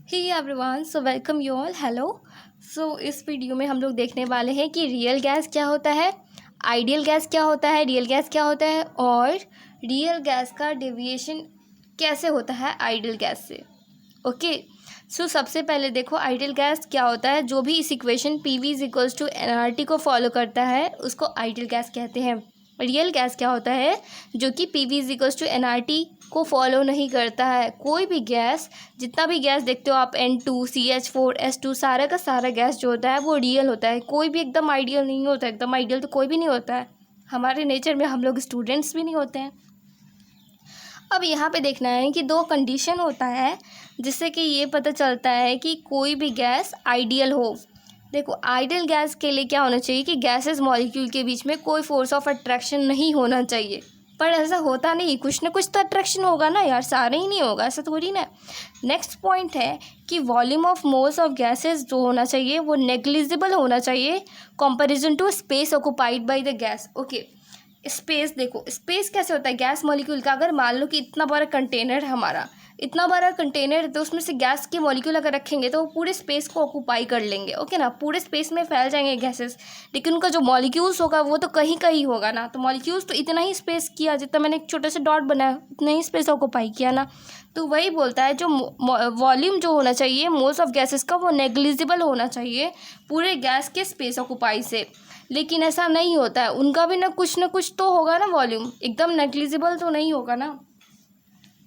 Hey everyone, so welcome you all. Hello. इस video में हम लोग देखने वाले हैं कि रियल गैस क्या होता है, आइडियल गैस क्या होता है, रियल गैस क्या होता है और रियल गैस का डेविएशन कैसे होता है आइडियल गैस से। ओके। सबसे पहले देखो आइडियल गैस क्या होता है। जो भी इस equation PV is equals to nRT को फॉलो करता है उसको आइडियल गैस कहते हैं। रियल गैस क्या होता है जो कि PV is equals to nRT को फॉलो नहीं करता है। कोई भी गैस, जितना भी गैस देखते हो आप, N2 CH4 S2, सारा का सारा गैस जो होता है वो रियल होता है। कोई भी एकदम आइडियल नहीं होता। एकदम आइडियल तो कोई भी नहीं होता है। हमारे नेचर में हम लोग स्टूडेंट्स भी नहीं होते हैं। अब यहाँ पे देखना है कि दो कंडीशन होता है जिससे कि ये पता चलता है कि कोई भी गैस आइडियल हो। देखो आइडियल गैस के लिए क्या होना चाहिए कि गैसेस मॉलिक्यूल के बीच में कोई फोर्स ऑफ अट्रैक्शन नहीं होना चाहिए। पर ऐसा होता नहीं, कुछ ना कुछ तो अट्रैक्शन होगा ना यार, सारे ही नहीं होगा, ऐसा थोड़ी ना। नेक्स्ट पॉइंट है कि volume of moles of gases जो होना चाहिए वो नेग्लिजिबल होना चाहिए comparison to space occupied by the gas. Okay, space देखो, स्पेस कैसे होता है गैस मॉलिक्यूल का। अगर मान लो कि इतना बड़ा कंटेनर है हमारा, इतना बड़ा कंटेनर है, तो उसमें से गैस के मॉलिक्यूल अगर रखेंगे तो वो पूरे स्पेस को ऑक्यूपाई कर लेंगे। ओके ना, पूरे स्पेस में फैल जाएंगे गैसेस। लेकिन उनका जो मॉलिक्यूल्स होगा वो तो कहीं कहीं होगा ना। तो मॉलिक्यूल्स तो इतना ही स्पेस किया, जितना मैंने एक छोटा सा डॉट बनाया उतना ही स्पेस ऑक्यूपाई किया ना। तो वही बोलता है जो वॉल्यूम जो होना चाहिए मोल्स ऑफ गैसेस का वो नेग्लिजिबल होना चाहिए पूरे गैस के स्पेस ऑक्यूपाई से। लेकिन ऐसा नहीं होता है, उनका भी ना कुछ तो होगा ना, वॉल्यूम एकदम नेग्लिजिबल तो नहीं होगा ना।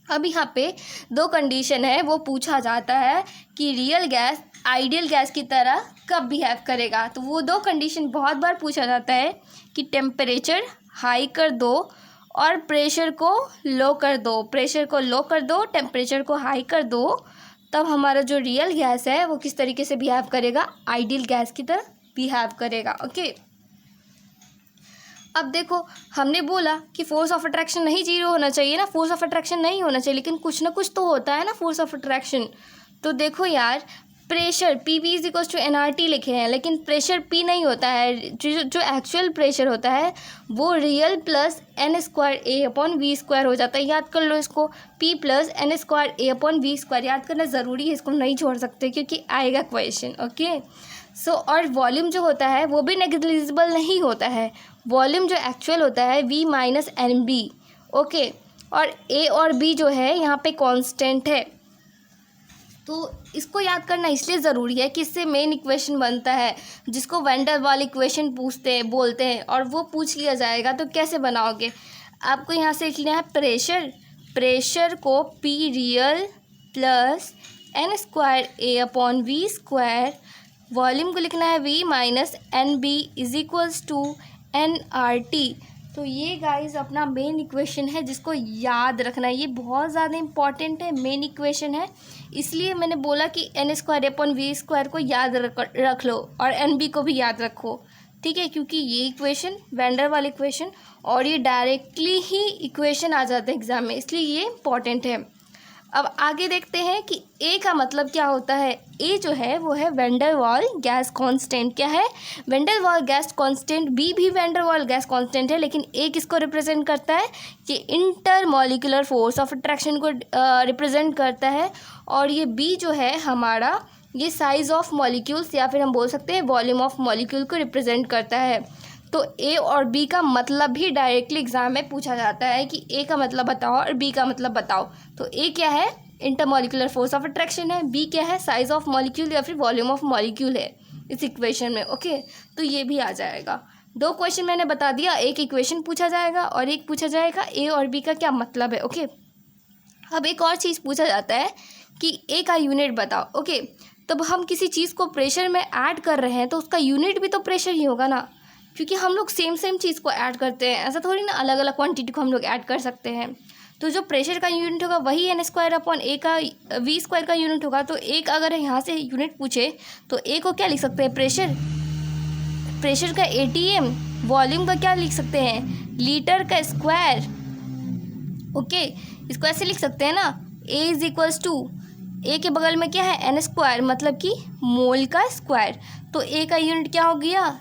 अब यहाँ पे दो कंडीशन है वो पूछा जाता है कि रियल गैस आइडियल गैस की तरह कब बिहेव करेगा। तो वो दो कंडीशन बहुत बार पूछा जाता है कि टेम्परेचर हाई कर दो और प्रेशर को लो कर दो। प्रेशर को लो कर दो, टेम्परेचर को हाई कर दो, तब हमारा जो रियल गैस है वो किस तरीके से बिहेव करेगा, आइडियल गैस की तरह बिहेव करेगा। ओके। अब देखो हमने बोला कि फोर्स ऑफ अट्रैक्शन नहीं जीरो होना चाहिए ना, फोर्स ऑफ अट्रैक्शन नहीं होना चाहिए, लेकिन कुछ ना कुछ तो होता है ना फोर्स ऑफ अट्रैक्शन। तो देखो यार, pressure PV is equals to nRT लिखे हैं, लेकिन प्रेशर P नहीं होता है। जो एक्चुअल प्रेशर होता है वो रियल प्लस N²A/V² हो जाता है। याद कर लो इसको, P प्लस N²A/V²। याद करना ज़रूरी है, इसको नहीं छोड़ सकते क्योंकि आएगा क्वेश्चन। ओके। और वॉल्यूम जो होता है वो भी नेग्लिजिबल नहीं होता है। वॉल्यूम जो एक्चुअल होता है V माइनस NB। ओके। और A और B जो है यहाँ पे कांस्टेंट है। तो इसको याद करना इसलिए ज़रूरी है कि इससे मेन इक्वेशन बनता है जिसको वैन डर वाल इक्वेशन बोलते हैं। और वो पूछ लिया जाएगा तो कैसे बनाओगे, आपको यहाँ से लिखना है प्रेशर को P real plus N²A/V², volume को लिखना है V minus NB is equals to nRT। तो ये गाइस अपना मेन इक्वेशन है जिसको याद रखना है। ये बहुत ज़्यादा इंपॉर्टेंट है, मेन इक्वेशन है, इसलिए मैंने बोला कि N²/V² को याद रख लो और NB को भी याद रखो। ठीक है, क्योंकि ये इक्वेशन वैन डर वाल इक्वेशन और ये डायरेक्टली ही इक्वेशन आ जाता है एग्जाम में, इसलिए ये इम्पॉर्टेंट है। अब आगे देखते हैं कि ए का मतलब क्या होता है। ए जो है वो है वैन डर वाल गैस कांस्टेंट। क्या है? वैन डर वाल गैस कांस्टेंट। बी भी वैन डर वाल गैस कांस्टेंट है, लेकिन ए किसको रिप्रेजेंट करता है? ये inter molecular force of attraction को रिप्रेजेंट करता है। और ये बी जो है हमारा, ये साइज ऑफ मॉलिक्यूल्स या फिर हम बोल सकते हैं वॉल्यूम ऑफ मॉलिक्यूल को रिप्रेजेंट करता है। तो ए और बी का मतलब भी डायरेक्टली एग्जाम में पूछा जाता है कि ए का मतलब बताओ और बी का मतलब बताओ। तो ए क्या है? इंटरमॉलिक्यूलर फोर्स ऑफ अट्रैक्शन है। बी क्या है? साइज ऑफ मॉलिक्यूल या फिर वॉल्यूम ऑफ मॉलिक्यूल है इस इक्वेशन में। ओके, तो ये भी आ जाएगा। दो क्वेश्चन मैंने बता दिया, एक इक्वेशन पूछा जाएगा और एक पूछा जाएगा ए और बी का क्या मतलब है। ओके। अब एक और चीज़ पूछा जाता है कि ए का यूनिट बताओ। ओके, तब हम किसी चीज़ को प्रेशर में ऐड कर रहे हैं तो उसका यूनिट भी तो प्रेशर ही होगा ना, क्योंकि हम लोग सेम चीज़ को ऐड करते हैं, ऐसा थोड़ी ना अलग अलग क्वांटिटी को हम लोग ऐड कर सकते हैं। तो जो प्रेशर का यूनिट होगा वही N²/A का V² का यूनिट होगा। तो एक अगर यहाँ से यूनिट पूछे तो ए को क्या लिख सकते हैं? प्रेशर का ATM। वॉल्यूम का क्या लिख सकते हैं? लीटर का स्क्वायर। ओके, इसको ऐसे लिख सकते हैं ना, A इज इक्वल्स टू, ए के बगल में क्या है? N², मतलब कि मोल का स्क्वायर। तो ए का यूनिट क्या हो गया?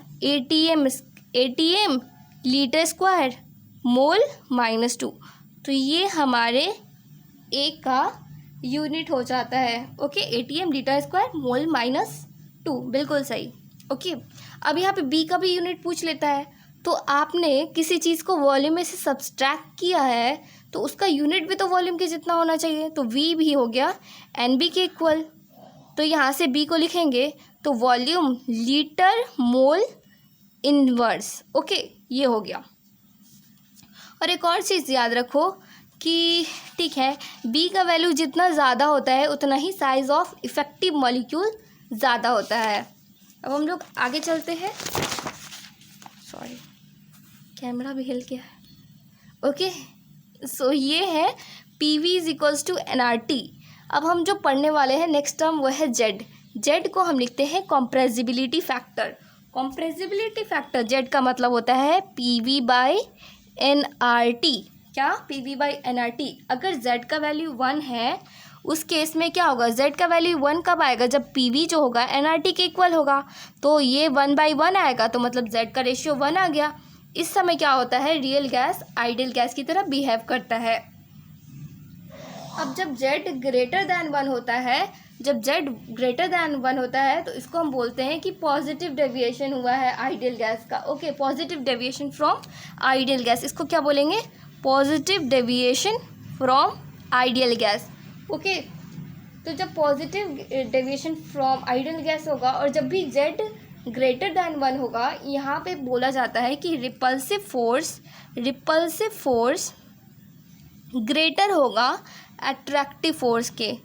ATM litre square mole -2। तो ये हमारे ए का यूनिट हो जाता है। Okay, ATM litre square mole -2, बिल्कुल सही। ओके, अब यहाँ पे बी का भी यूनिट पूछ लेता है, तो आपने किसी चीज़ को वॉल्यूम में से सब्सट्रैक्ट किया है तो उसका यूनिट भी तो वॉल्यूम के जितना होना चाहिए, तो वी भी हो गया NB के इक्वल। तो यहाँ से बी को लिखेंगे तो volume litre mole inverse. Okay, ये हो गया। और एक और चीज़ याद रखो कि ठीक है, बी का वैल्यू जितना ज़्यादा होता है उतना ही साइज ऑफ इफेक्टिव मॉलिक्यूल ज़्यादा होता है। अब हम लोग आगे चलते हैं। सॉरी, कैमरा भी हिल गया है। ओके, सो ये है PV is equals to nRT। अब हम जो पढ़ने वाले हैं नेक्स्ट टर्म वो है Z। Z को हम लिखते हैं compressibility factor. Compressibility factor Z का मतलब होता है PV बाई nRT। क्या? PV by nRT। अगर Z का वैल्यू 1 है उस केस में क्या होगा, Z का वैल्यू 1 कब आएगा, जब PV जो होगा nRT के इक्वल होगा। तो ये 1/1 आएगा, तो मतलब Z का रेशियो 1 आ गया। इस समय क्या होता है, रियल गैस आइडियल गैस की तरह बिहेव करता है। अब जब Z ग्रेटर दैन 1 होता है, जब Z ग्रेटर दैन 1 होता है तो इसको हम बोलते हैं कि पॉजिटिव डेविएशन हुआ है आइडियल गैस का। Okay, positive deviation from ideal gas, इसको क्या बोलेंगे, positive deviation from ideal gas. Okay, तो जब positive deviation from ideal gas होगा और जब भी Z ग्रेटर दैन 1 होगा, यहाँ पे बोला जाता है कि रिपल्सिव फोर्स ग्रेटर होगा अट्रैक्टिव फोर्स के।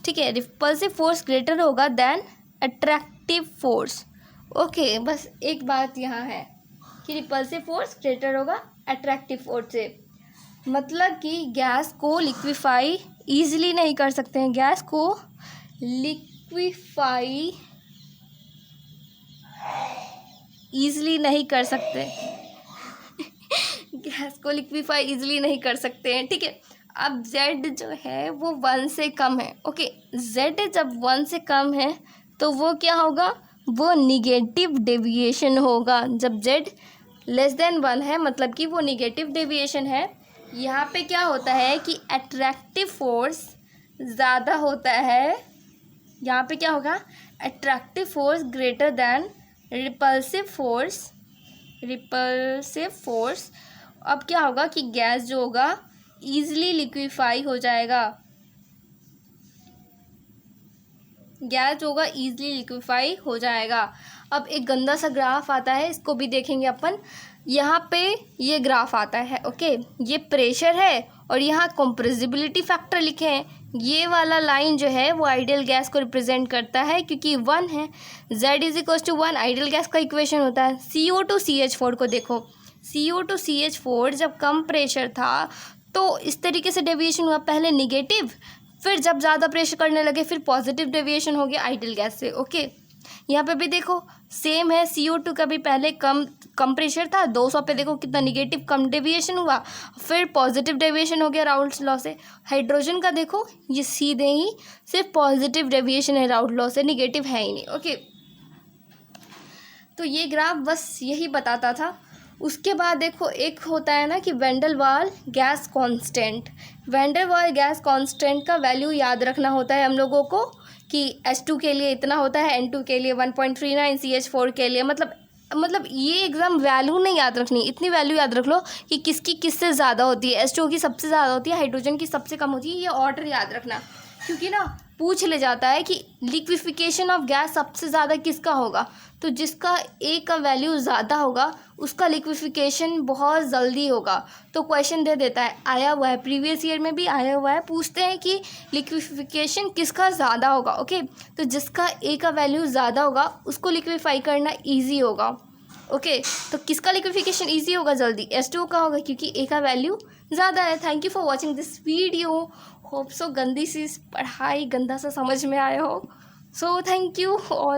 ठीक है, रिपल्सिव फोर्स ग्रेटर होगा देन अट्रैक्टिव फोर्स। ओके, बस एक बात यहाँ है कि रिपल्सिव फोर्स ग्रेटर होगा अट्रैक्टिव फोर्स से, मतलब कि गैस को लिक्विफाई ईजिली नहीं कर सकते हैं, गैस को लिक्विफाई ईजिली नहीं कर सकते गैस को लिक्विफाई ईजिली नहीं कर सकते हैं। ठीक है, अब Z जो है वो 1 से कम है। ओके, Z जब 1 से कम है तो वो क्या होगा, वो निगेटिव डेविएशन होगा। जब Z लेस देन 1 है मतलब कि वो निगेटिव डेविएशन है। यहाँ पे क्या होता है कि अट्रैक्टिव फोर्स ज़्यादा होता है। यहाँ पे क्या होगा, attractive force greater than repulsive force. अब क्या होगा कि गैस जो होगा ईजिली लिक्विफाई हो जाएगा, गैस जो होगा ईजिली लिक्विफाई हो जाएगा। अब एक गंदा सा ग्राफ आता है, इसको भी देखेंगे अपन। यहाँ पे ये ग्राफ आता है। ओके, ये प्रेशर है और यहाँ कंप्रेसिबिलिटी फैक्टर लिखे हैं। ये वाला लाइन जो है वो आइडियल गैस को रिप्रेजेंट करता है क्योंकि 1 है। Z is equal to 1 ideal gas का इक्वेशन होता है। CO2 CH4 को देखो, CO2 CH4 जब कम प्रेशर था तो इस तरीके से डेविएशन हुआ, पहले निगेटिव, फिर जब ज़्यादा प्रेशर करने लगे फिर पॉजिटिव डेविएशन हो गया आइडियल गैस से। ओके, यहाँ पे भी देखो सेम है, CO2 का भी पहले कम प्रेशर था, 200 पे देखो कितना निगेटिव कम डेविएशन हुआ, फिर पॉजिटिव डेविएशन हो गया राउल्ट्स लॉ से। हाइड्रोजन का देखो, ये सीधे ही सिर्फ पॉजिटिव डेविएशन है राउल्ट्स लॉ से, निगेटिव है ही नहीं। ओके, तो ये ग्राफ बस यही बताता था। उसके बाद देखो एक होता है ना कि वैन वाल गैस कांस्टेंट। वैन वाल गैस कांस्टेंट का वैल्यू याद रखना होता है हम लोगों को कि H2 के लिए इतना होता है, N2 के लिए 1.39, CH4 के लिए, मतलब ये एग्ज़ाम वैल्यू नहीं याद रखनी, इतनी वैल्यू याद रख लो कि किसकी किससे ज़्यादा होती है। H2 की सबसे ज़्यादा होती है, हाइड्रोजन की सबसे कम होती है। ये ऑर्डर याद रखना, क्योंकि ना पूछ ले जाता है कि लिक्विफिकेशन ऑफ गैस सबसे ज़्यादा किसका होगा, तो जिसका A का वैल्यू ज़्यादा होगा उसका लिक्विफिकेशन बहुत जल्दी होगा। तो क्वेश्चन दे देता है, आया हुआ है, प्रीवियस ईयर में भी आया हुआ है, पूछते हैं कि लिक्विफिकेशन किसका ज़्यादा होगा। ओके, तो जिसका A का वैल्यू ज़्यादा होगा उसको लिक्विफाई करना ईजी होगा। ओके, तो किसका लिक्विफिकेशन ईजी होगा जल्दी, H2 का होगा क्योंकि A का वैल्यू ज़्यादा है। Thank you for watching this video. Hope so गंदी सी पढ़ाई गंदा सा समझ में आया हो। So thank you all.